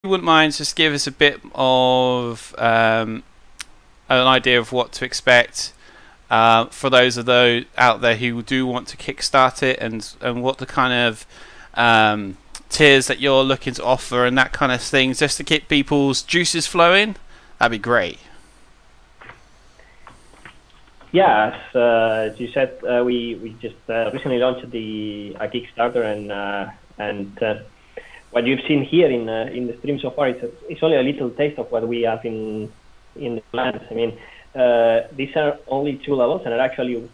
wouldn't mind just give us a bit of an idea of what to expect for those out there who do want to kickstart it, and what the kind of tiers that you're looking to offer and that kind of thing, just to keep people's juices flowing. That'd be great. Yeah, as you said, we just recently launched a Kickstarter, and what you've seen here in the stream so far, it's only a little taste of what we have in the plans. I mean, these are only 2 levels, and are actually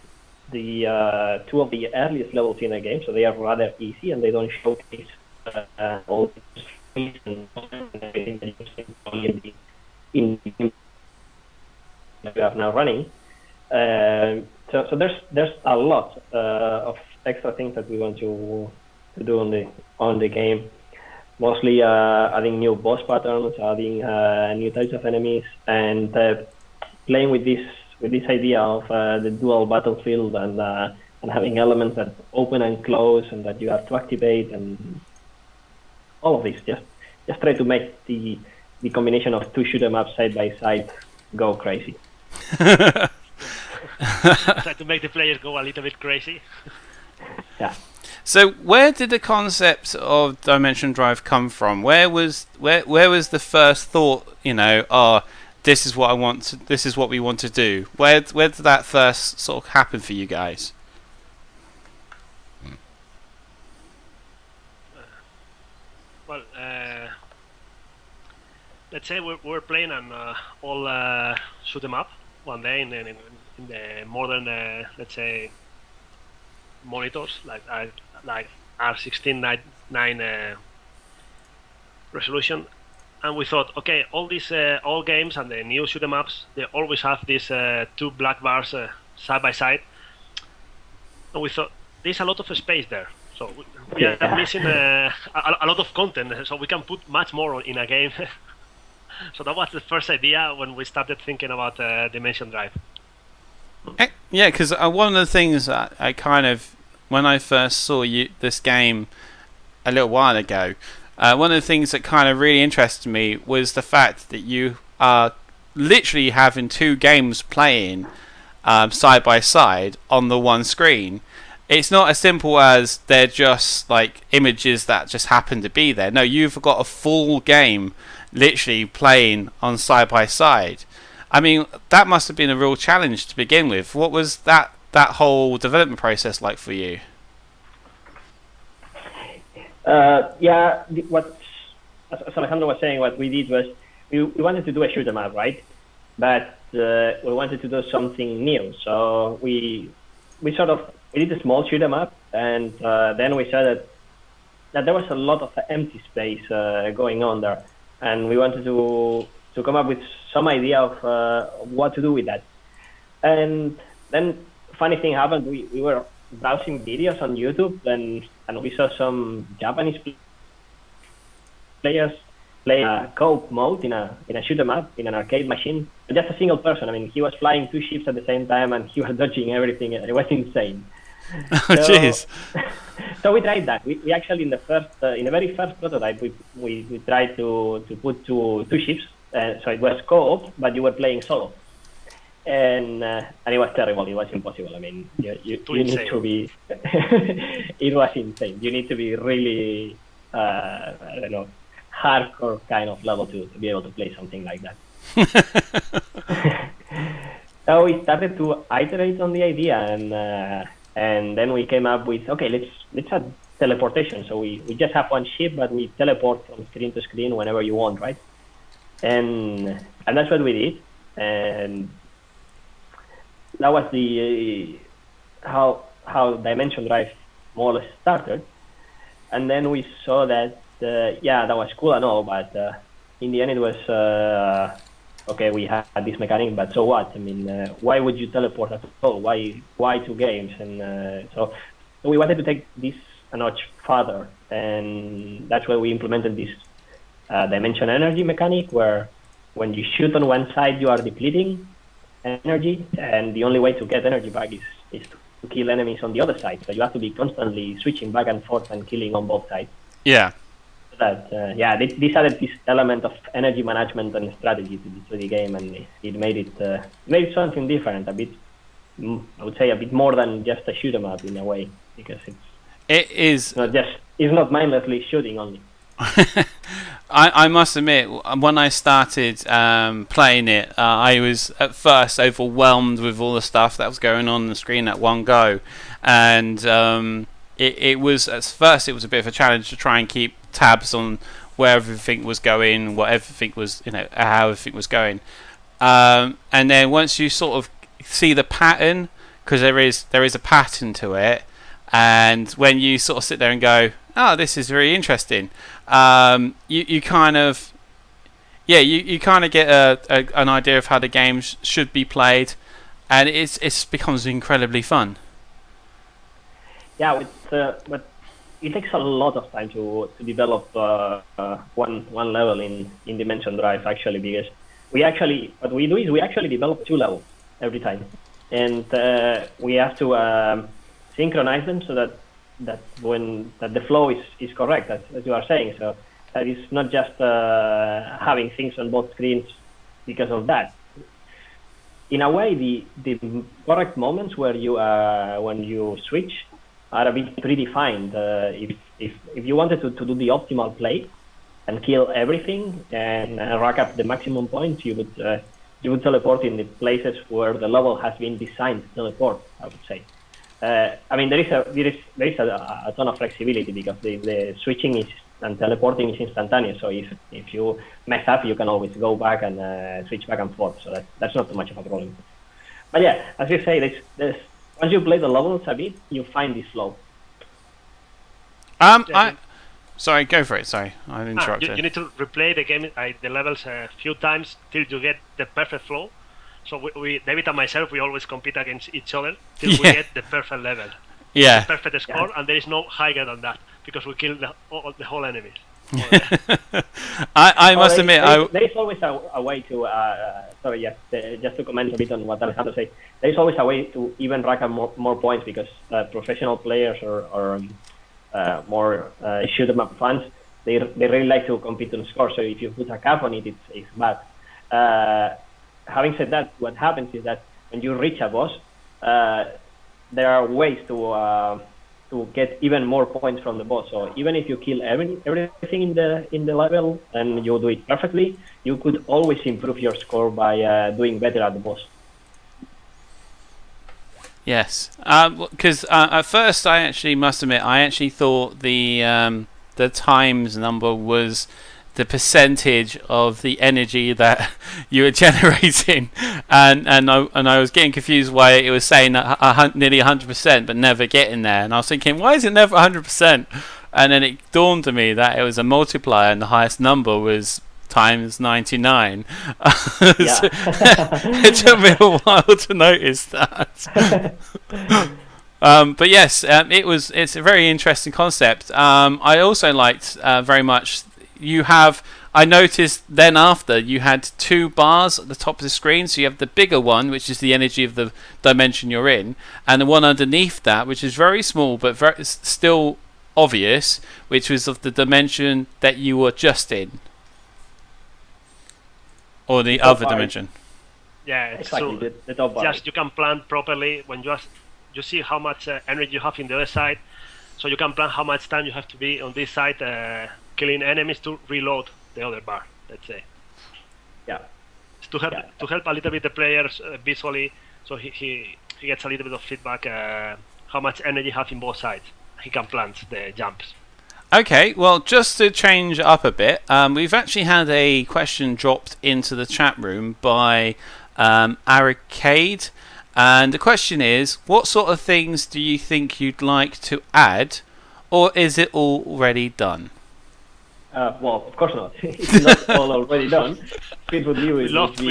the 2 of the earliest levels in the game, so they are rather easy, and they don't showcase all the and everything that you've seen in that we have now running. So there's a lot of extra things that we want to do on the game. Mostly adding new boss patterns, adding new types of enemies, and playing with this idea of the dual battlefield, and having elements that open and close and that you have to activate, and all of this. Just try to make the combination of 2 shoot 'em up side by side go crazy. Try to make the players go a little bit crazy. Yeah. So where did the concept of Dimension Drive come from? Where was the first thought? This is what I want. This is what we want to do. Where did that first sort of happen for you guys? Well, let's say we're playing an all shoot 'em up one day in the modern, let's say, monitors like R16 9 resolution, and we thought, okay, all these all games and the new shoot 'em ups, they always have these 2 black bars side by side, and we thought there's a lot of space there, so we are missing a lot of content, so we can put much more in a game. So that was the first idea when we started thinking about Dimension Drive. Yeah, because one of the things that I kind of, when I first saw this game a little while ago, one of the things that kind of really interested me was the fact that you are literally having 2 games playing side by side on the one screen. It's not as simple as they're just like images that just happen to be there. No, you've got a full game literally playing on side by side. I mean, that must have been a real challenge to begin with. What was that whole development process like for you? Yeah, as Alejandro was saying, what we did was we wanted to do a shoot 'em up, right? But we wanted to do something new, so we did a small shoot 'em up, and then we saw that there was a lot of empty space going on there, and we wanted to come up with some idea of what to do with that. And then funny thing happened. We were browsing videos on YouTube, and we saw some Japanese players play a co-op mode in a shoot 'em up in an arcade machine. Just a single person. I mean, he was flying 2 ships at the same time, and he was dodging everything. It was insane. Oh, jeez. So we tried that. We actually in the very first prototype we tried to put two ships. So it was co-op, but you were playing solo, and it was terrible. It was impossible. I mean, you need to be. It was insane. You need to be really, I don't know, hardcore kind of level to be able to play something like that. So we started to iterate on the idea, and then we came up with, okay, let's add teleportation. So we just have one ship, but we teleport from screen to screen whenever you want, right? And that's what we did, and that was the how Dimension Drive more or less started. And then we saw that that was cool and all, but in the end it was okay. We had this mechanic, but so what? I mean, why would you teleport at all? Why 2 games? And so we wanted to take this a notch further, and that's why we implemented this dimension energy mechanic, where when you shoot on one side you are depleting energy, and the only way to get energy back is to kill enemies on the other side. So you have to be constantly switching back and forth and killing on both sides. Yeah. that. Yeah, this added this element of energy management and strategy to the game, and it made it something different, a bit. I would say a bit more than just a shoot 'em up in a way, because it's not mindlessly shooting only. I must admit, when I started playing it, I was at first overwhelmed with all the stuff that was going on the screen at one go, and it was, at first it was a bit of a challenge to try and keep tabs on where everything was going, what everything was, how everything was going, and then once you sort of see the pattern, because there is a pattern to it, and when you sort of sit there and go, oh, this is very interesting, you kind of you kind of get an idea of how the game should be played, and it becomes incredibly fun. Yeah, but it takes a lot of time to develop one level in Dimension Drive, actually, because what we do is we actually develop 2 levels every time, and we have to synchronize them so that the flow is correct, as you are saying. So that is not just having things on both screens because of that. In a way, the correct moments where when you switch are a bit predefined. If you wanted to do the optimal play and kill everything and rack up the maximum points, you would teleport in the places where the level has been designed to teleport, I would say. I mean, there is a ton of flexibility, because the switching and teleporting is instantaneous. So if you mess up, you can always go back and switch back and forth. So that's not too much of a problem. But yeah, as you say, once you play the levels a bit, you find this flow. Sorry, go for it. Sorry, I interrupted. You need to replay the game, the levels a few times till you get the perfect flow. So we David and myself, we always compete against each other till we get the perfect level, the perfect score, and there is no higher than that, because we kill the whole enemies. I must admit, there is always a way to. Sorry, yes, just to comment a bit on what Alejandro said. There is always a way to even rack up more points, because professional players or more shoot 'em up fans, they really like to compete on score. So if you put a cap on it, it's bad. Having said that, what happens is that when you reach a boss, there are ways to get even more points from the boss. So even if you kill everything in the level and you do it perfectly, you could always improve your score by doing better at the boss. Yes, because at first I actually must admit I actually thought the times number was the percentage of the energy that you were generating, and I was getting confused why it was saying nearly 100%, but never getting there. And I was thinking, why is it never 100%? And then it dawned on me that it was a multiplier, and the highest number was times 99. It took me a while to notice that. But yes, it's a very interesting concept. I also liked very much. I noticed then after you had 2 bars at the top of the screen, so you have the bigger one, which is the energy of the dimension you're in, and the one underneath that, which is very small but still obvious, which was of the dimension that you were just in, or the other dimension. Yeah, it's exactly. So the top bar. Just you can plan properly when you see how much energy you have in the other side, so you can plan how much time you have to be on this side killing enemies to reload the other bar, let's say. Yeah. It's to help a little bit the players visually, so he gets a little bit of feedback how much energy you have in both sides. He can plan the jumps. Okay, well, just to change up a bit, we've actually had a question dropped into the chat room by Arcade, and the question is, what sort of things do you think you'd like to add, or is it already done? Well, of course not. It's not all already done. It would be. We love to.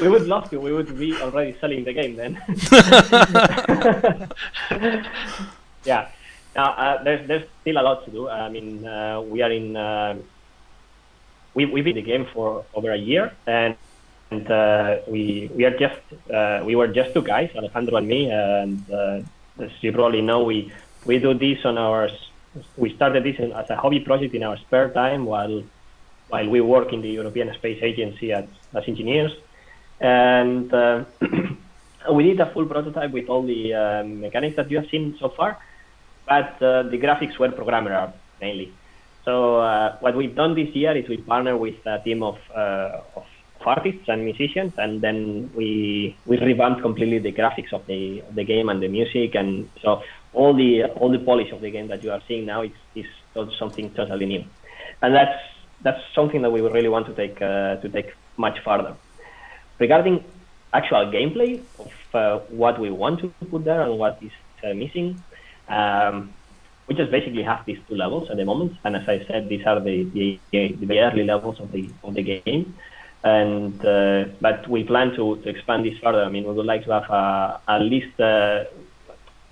We would love to. We would be already selling the game then. Yeah. Now there's still a lot to do. I mean, we are in. We've been in the game for over a year, and we were just 2 guys, Alejandro and me, and as you probably know, we do this on our we started this as a hobby project in our spare time while we work in the European Space Agency as engineers, and we did a full prototype with all the mechanics that you have seen so far, but the graphics were programmer art mainly. So what we've done this year is we partnered with a team of artists and musicians, and then we revamped completely the graphics of the game and the music, and so all the polish of the game that you are seeing now is something totally new, and that's something that we really want to take much further. Regarding actual gameplay of what we want to put there and what is missing, we just basically have these 2 levels at the moment, and as I said, these are the early levels of the game. And but we plan to expand this further. I mean, we would like to have at least the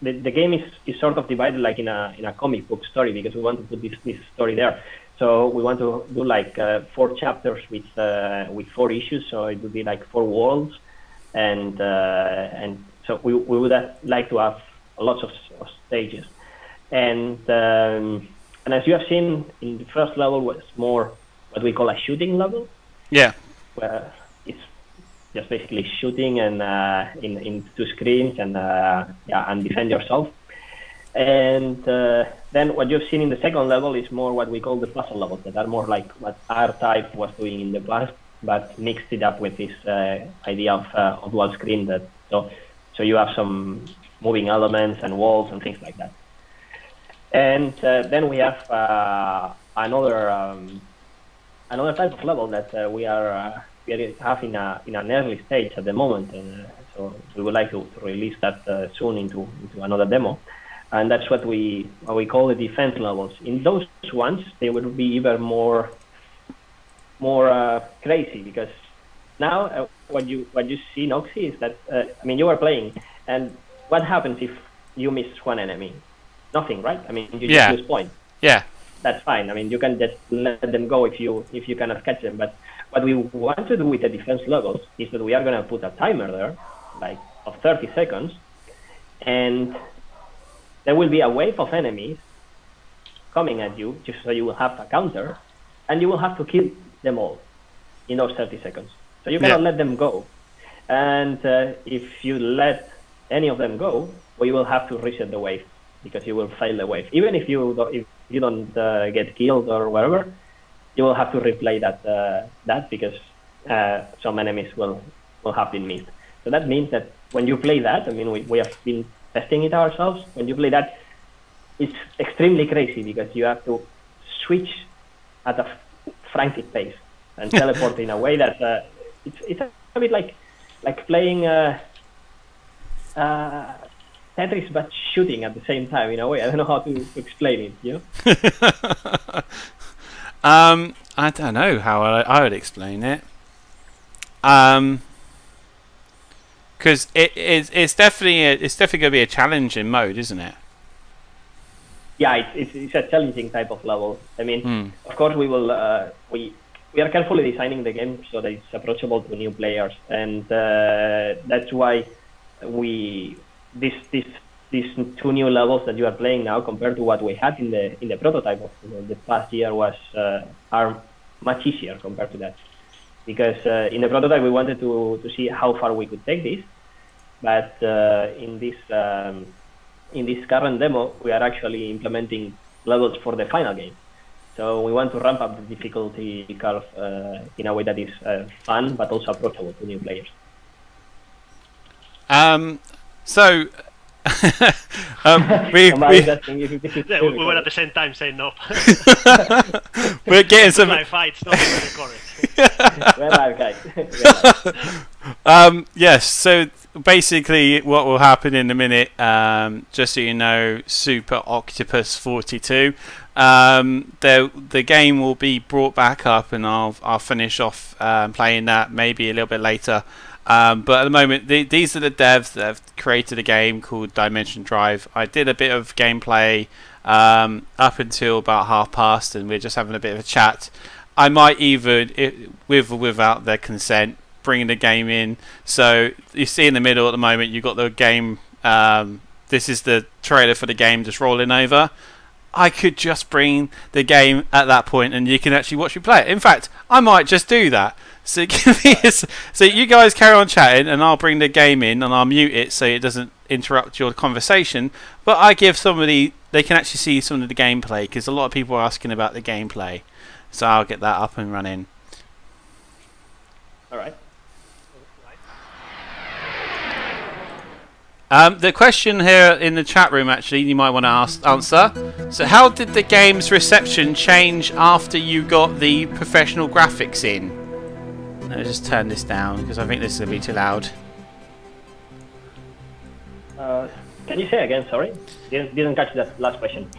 game is sort of divided like in a comic book story, because we want to put this story there. So we want to do like 4 chapters with 4 issues. So it would be like 4 worlds, and so we would like to have lots of stages. And as you have seen in the first level, was more what we call a shooting level. Yeah. Where it's just basically shooting and in 2 screens and and defend yourself. And then what you've seen in the second level is more what we call the puzzle levels, that are more like what R-Type was doing in the past, but mixed it up with this idea of dual screen. That so you have some moving elements and walls and things like that. And then we have another type of level that we have in an early stage at the moment, and so we would like to release that soon into another demo, and that's what we call the defense levels. In those ones, they will be even more crazy, because now what you see, Noxy, is that I mean, you are playing, and what happens if you miss one enemy? Nothing, right? I mean, you just lose points. Yeah. That's fine. I mean, you can just let them go if you cannot catch them. But what we want to do with the defense levels is that we are going to put a timer there, like of 30 seconds, and there will be a wave of enemies coming at you, just so you will have a counter, and you will have to kill them all in those 30 seconds. So you cannot let them go. And if you let any of them go, well, you will have to reset the wave, because you will fail the wave. Even if you don't get killed or whatever, you will have to replay that because some enemies will have been missed. So that means that when you play that, I mean, we have been testing it ourselves. When you play that, it's extremely crazy, because you have to switch at a frantic pace and teleport in a way that it's a bit like playing Tetris, but shooting at the same time, in a way. I don't know how to explain it, you know? I don't know how I would explain it. Because it's definitely going to be a challenging mode, isn't it? Yeah, it's a challenging type of level. I mean, of course, we will we are carefully designing the game so that it's approachable to new players, and that's why these 2 new levels that you are playing now, compared to what we had in the prototype of the past year, are much easier compared to that. Because in the prototype we wanted to see how far we could take this, but in this current demo we are actually implementing levels for the final game. So we want to ramp up the difficulty curve in a way that is fun but also approachable to new players. So we were at the same time saying no. We're getting some fights, not correct. Yes, so basically what will happen in a minute, just so you know, Super Octopus 42, the game will be brought back up, and I'll finish off playing that maybe a little bit later. But at the moment, these are the devs that have created a game called Dimension Drive. I did a bit of gameplay up until about past, and we're just having a bit of a chat. I might even, with or without their consent, bring the game in. So you see in the middle at the moment, you've got the game. This is the trailer for the game just rolling over. I could just bring the game at that point and you can actually watch me play it. In fact, I might just do that. So so you guys carry on chatting and I'll bring the game in and I'll mute it so it doesn't interrupt your conversation. But I give somebody, they can actually see some of the gameplay because a lot of people are asking about the gameplay. So I'll get that up and running. All right. The question here in the chat room, actually, you might want to answer. So, how did the game's reception change after you got the professional graphics in? Let me just turn this down because I think this is going to be too loud. Can you say again? Sorry, didn't catch that last question.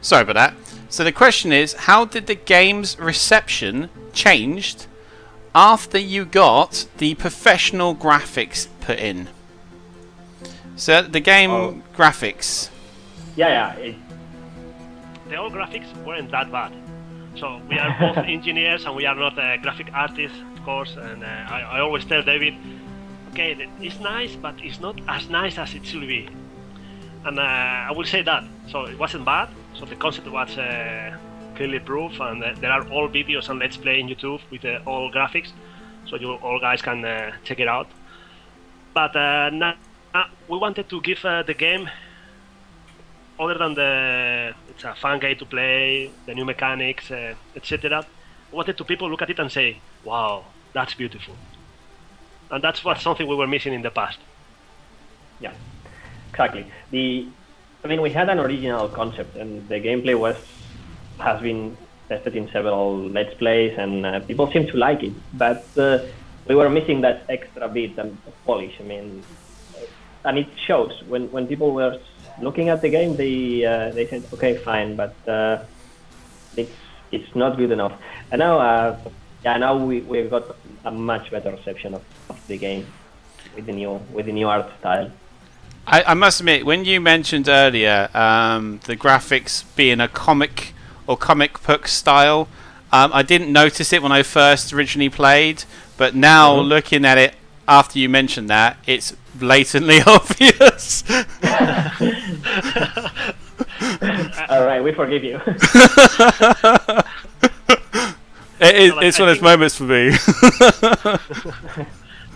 Sorry about that. So the question is, how did the game's reception changed after you got the professional graphics put in? So the game graphics. Yeah. The old graphics weren't that bad. So we are both engineers and we are not graphic artists, of course. And I always tell David, okay, it's nice, but it's not as nice as it should be. And I will say that. So it wasn't bad. So the concept was clearly proof, and there are all videos and let's play in YouTube with all graphics, so you all guys can check it out. But now we wanted to give the game, other than it's a fun game to play, the new mechanics, etc. We wanted to people look at it and say, "Wow, that's beautiful," and that's something we were missing in the past. Yeah, exactly. I mean, we had an original concept, and the gameplay has been tested in several Let's Plays, and people seem to like it. But we were missing that extra bit of polish. I mean, and it shows when people were looking at the game, they said, "Okay, fine, but it's not good enough." And now, now we've got a much better reception of the game with the new art style. I must admit, when you mentioned earlier the graphics being a comic or comic book style, I didn't notice it when I first originally played, but now looking at it after you mentioned that, it's blatantly obvious. All right, we forgive you. It's one of those moments for me.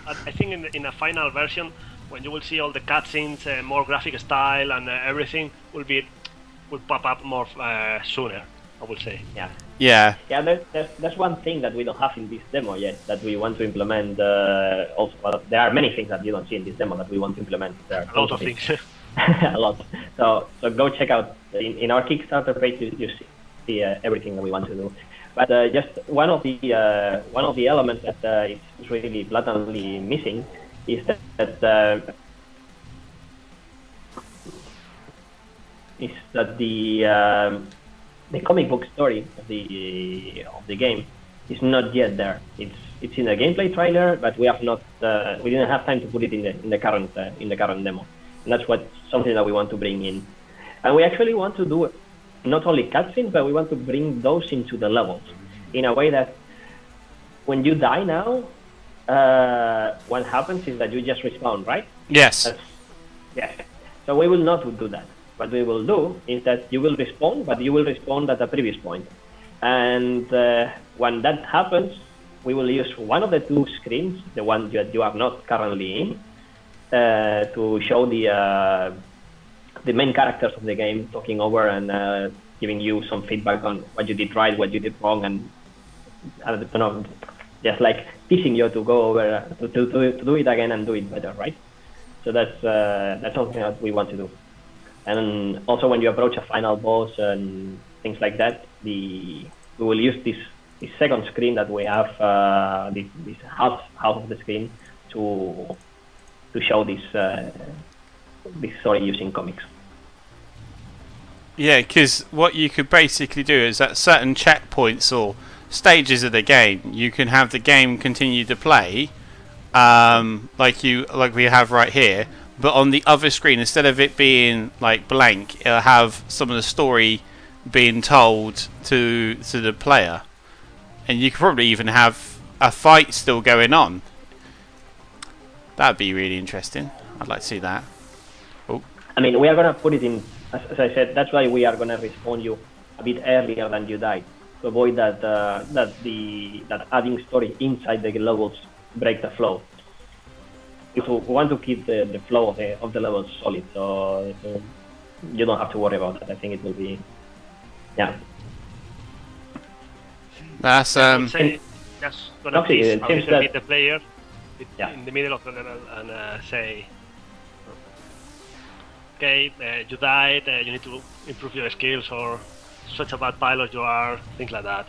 I think in a final version, when you will see all the cutscenes, more graphic style and everything will pop up more sooner, I would say. Yeah. There's one thing that we don't have in this demo yet that we want to implement. Also, well, there are many things that you don't see in this demo that we want to implement. There are a lot of things. A lot. So go check out in our Kickstarter page. You see everything that we want to do. But just one of the elements that is really blatantly missing is that the comic book story of the game is not yet there. It's in a gameplay trailer, but we have not we didn't have time to put it in the current demo. And that's something that we want to bring in. And we actually want to do not only cutscenes, but we want to bring those into the levels in a way that when you die now, what happens is that you just respawn, right? Yes. Yes. So we will not do that. What we will do is that you will respawn, but you will respawn at a previous point. And when that happens, we will use one of the two screens, the one that you are not currently in, to show the main characters of the game talking over and giving you some feedback on what you did right, what you did wrong, and I don't know, just like teaching you to go over to do it again and do it better, right? So that's something that we want to do. And also when you approach a final boss and things like that, we will use this second screen that we have, this half of the screen to show this story using comics. Yeah, because what you could basically do is at certain checkpoints or stages of the game, you can have the game continue to play, like we have right here. But on the other screen, instead of it being like blank, it'll have some of the story being told to the player, and you could probably even have a fight still going on. That'd be really interesting. I'd like to see that. Oh. I mean, we are gonna put it in. As I said, that's why we are gonna respawn you a bit earlier than you died to avoid that that adding story inside the levels break the flow. If we want to keep the flow of the levels solid, so you don't have to worry about that. I think it will be, yeah. That's Say just gonna Okay, tease it a seems little that- bit the player Yeah. in the middle of the level and say, okay, you died, you need to improve your skills, or such a bad pilot you are, things like that.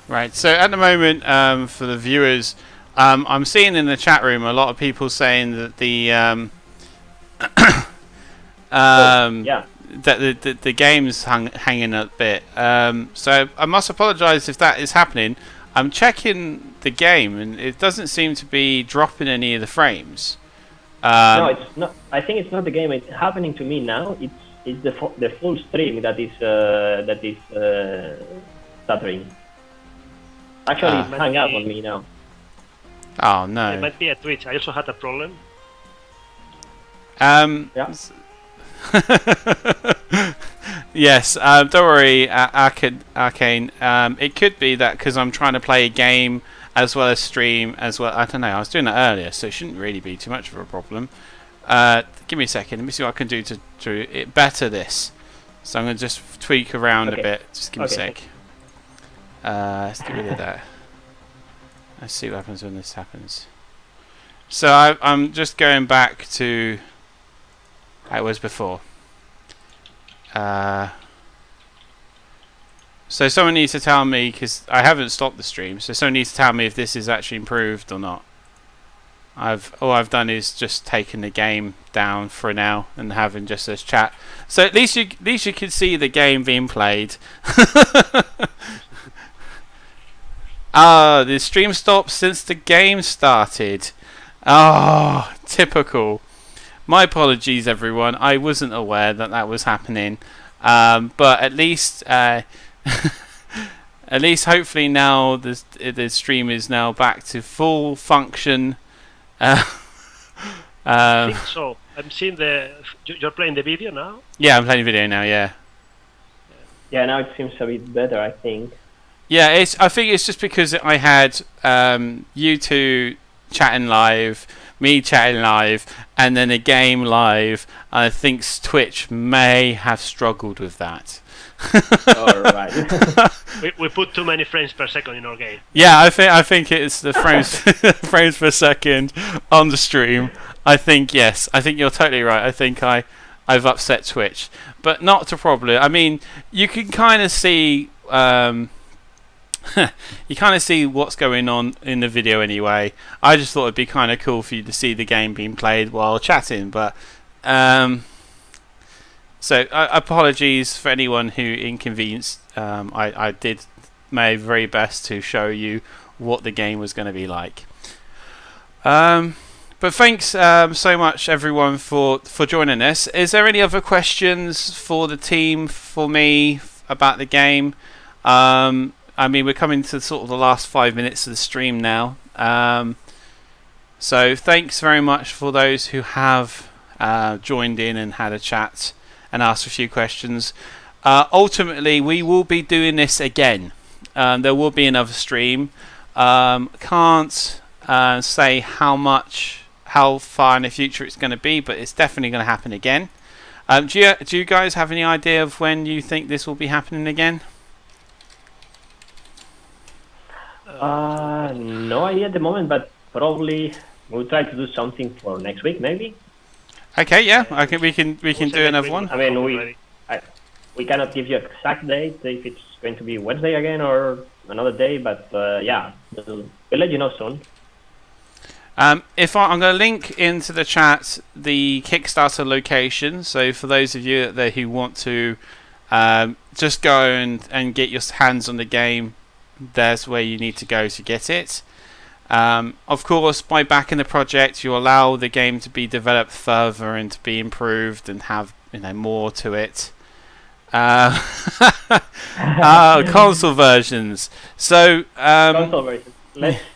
right. So at the moment, for the viewers, I'm seeing in the chat room a lot of people saying that the Yeah. that the game's hanging a bit. So I must apologise if that is happening. I'm checking the game and it doesn't seem to be dropping any of the frames. No, it's not. I think it's not the game. It's happening to me now. It's the full stream that is stuttering. Actually, it's hung up on me now. Oh It no. might be a Twitch. I also had a problem. Yeah. Yes, don't worry, Arcane. It could be that because I'm trying to play a game as well as stream as well. I don't know. I was doing that earlier, so it shouldn't really be too much of a problem. Give me a second. Let me see what I can do to it better this. So I'm going to just tweak around a bit. Just give me a sec. Let's get rid of that. Let's see what happens when this happens. So I'm just going back to how it was before. So someone needs to tell me, because I haven't stopped the stream, so someone needs to tell me if this is actually improved or not. All I've done is just taken the game down for now and having just this chat. So at least you can see the game being played. The stream stopped since the game started. Oh, typical. My apologies, everyone. I wasn't aware that that was happening. But at least, at least, hopefully now the stream is now back to full function. I think so. I'm seeing you're playing the video now? Yeah, I'm playing video now. Yeah. Yeah, now it seems a bit better, I think. Yeah, I think it's just because I had you two chatting live, me chatting live, and then a game live. I think Twitch may have struggled with that. Alright. We put too many frames per second in our game. Yeah, I think it's the frames frames per second on the stream. I think yes. I think you're totally right. I think I've upset Twitch, but not a problem. I mean, you can kind of see you kind of see what's going on in the video anyway. I just thought it'd be kind of cool for you to see the game being played while chatting, but so apologies for anyone who inconvenienced. I did my very best to show you what the game was going to be like. But thanks so much everyone for joining us. Is there any other questions for the team, for me, about the game? I mean, we're coming to sort of the last 5 minutes of the stream now. So thanks very much for those who have joined in and had a chat and asked a few questions. Ultimately, we will be doing this again. There will be another stream. Can't say how far in the future it's going to be, but it's definitely going to happen again. Do you guys have any idea of when you think this will be happening again? No idea at the moment, but probably we'll try to do something for next week, maybe. Okay, yeah, I think we can do another one. I mean, we cannot give you an exact date if it's going to be Wednesday again or another day, but yeah, we'll let you know soon. I'm going to link into the chat the Kickstarter location. So for those of you out there who want to just go and get your hands on the game, there's where you need to go to get it. Of course, by backing the project, you allow the game to be developed further and to be improved and have more to it. Console versions. So console versions.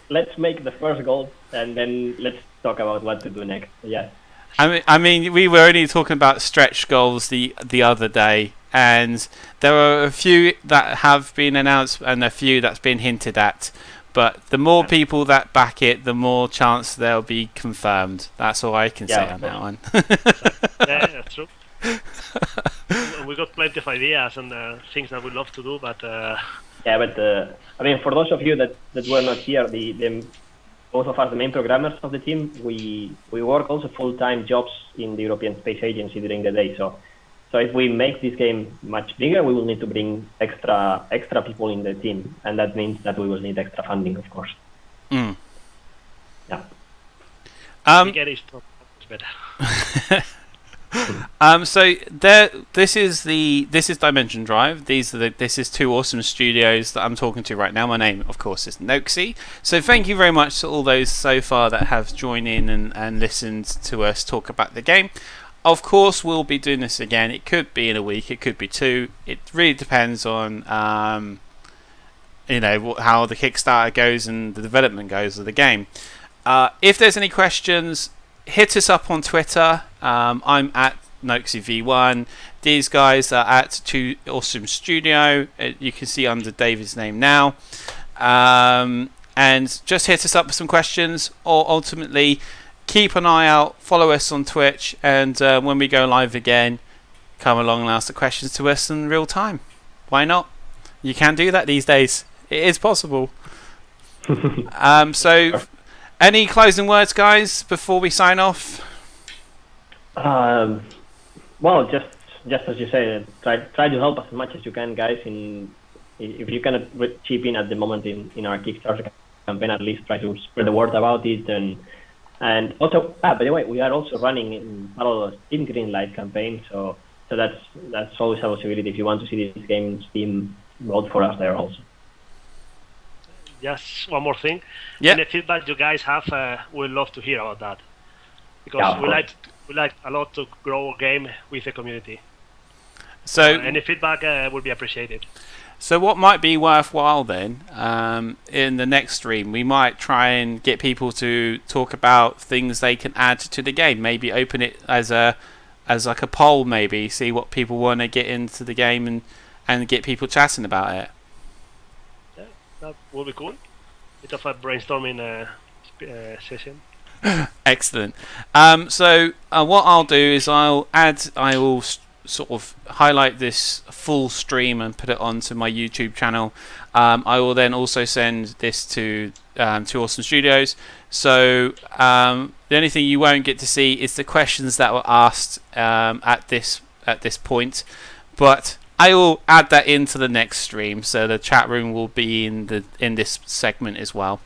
Let's make the first goal and then let's talk about what to do next. Yeah. I mean, we were only talking about stretch goals the other day, and there are a few that have been announced and a few that's been hinted at. But the more people that back it, the more chance they'll be confirmed. That's all I can say on that one. Yeah, that's true. We got plenty of ideas and things that we love to do, but yeah, but I mean, for those of you that were not here, both of us, the main programmers of the team, we work also full-time jobs in the European Space Agency during the day. So if we make this game much bigger, we will need to bring extra people in the team, and that means that we will need extra funding, of course. Mm. Yeah. Bigger is better. So this is Dimension Drive. This is 2Awesome Studios that I'm talking to right now. My name, of course, is Noxy. So thank you very much to all those so far that have joined in and listened to us talk about the game. Of course, we'll be doing this again. It could be in a week, it could be two. It really depends on how the Kickstarter goes and the development goes of the game. If there's any questions, hit us up on Twitter. I'm at NoxyV1. These guys are at 2Awesome Studio. You can see under David's name now. And just hit us up with some questions, or ultimately keep an eye out, follow us on Twitch, and when we go live again, come along and ask the questions to us in real time. Why not? You can do that these days. It is possible. So, any closing words, guys, before we sign off? Well, just as you said, try to help as much as you can, guys. If you cannot chip in at the moment in our Kickstarter campaign, at least try to spread the word about it. And also, by the way, we are also running in parallel a Steam Greenlight campaign, so that's always a possibility. If you want to see this game in Steam, vote for us there also. Just one more thing. Yeah. Any feedback you guys have, we'd love to hear about that, because we like a lot to grow a game with the community. So any feedback would be appreciated. So what might be worthwhile then, in the next stream, we might try and get people to talk about things they can add to the game. Maybe open it as like a poll, maybe see what people want to get into the game and get people chatting about it. Yeah, that would be cool. Bit of a brainstorming session. Excellent. So what I'll do is I will sort of highlight this full stream and put it onto my YouTube channel. I will then also send this to 2Awesome Studios. So the only thing you won't get to see is the questions that were asked at this point, but I will add that into the next stream, so the chat room will be in this segment as well.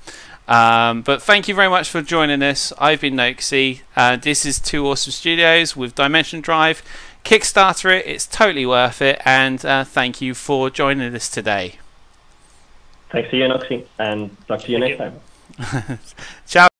But thank you very much for joining us. I've been Noxy. This is 2Awesome Studios with Dimension Drive. Kickstarter it, it's totally worth it, and thank you for joining us today. Thanks to you, Noxy, and talk to you next time. Ciao.